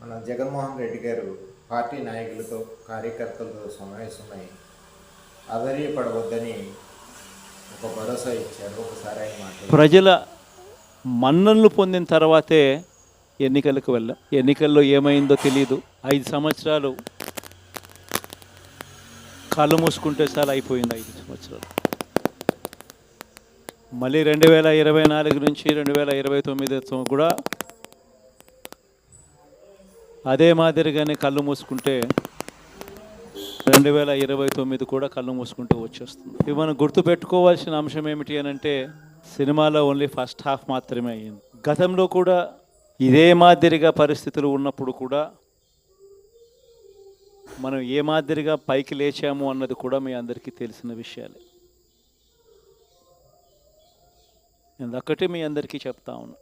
మన జగన్మోహన్ రెడ్డి గారు పార్టీ నాయకులతో కార్యకర్తలతో సమావేశమై ఆధైర్యపడవద్దని ఒక భరోసా ఇచ్చారు. ఒకసారి ఆయన మాట్లాడారు. ప్రజల మన్ననలు పొందిన తర్వాతే ఎన్నికలకు వెళ్ళాం. ఎన్నికల్లో ఏమైందో తెలియదు. 5 సంవత్సరాలు కళ్ళు మూసుకుంటే చాలా అయిపోయింది. 5 సంవత్సరాలు మళ్ళీ 2024 నుంచి 2029 కూడా అదే మాదిరిగానే కళ్ళు మూసుకుంటే 2029 కూడా కళ్ళు మూసుకుంటూ వచ్చేస్తుంది. ఇవి మనం గుర్తుపెట్టుకోవాల్సిన అంశం ఏమిటి అని అంటే, సినిమాలో ఓన్లీ ఫస్ట్ హాఫ్ మాత్రమే అయ్యింది. గతంలో కూడా ఇదే మాదిరిగా పరిస్థితులు ఉన్నప్పుడు కూడా మనం ఏ మాదిరిగా పైకి లేచాము అన్నది కూడా మీ అందరికీ తెలిసిన విషయాలే. నేను ఒక్కటే మీ అందరికీ చెప్తా ఉన్నా,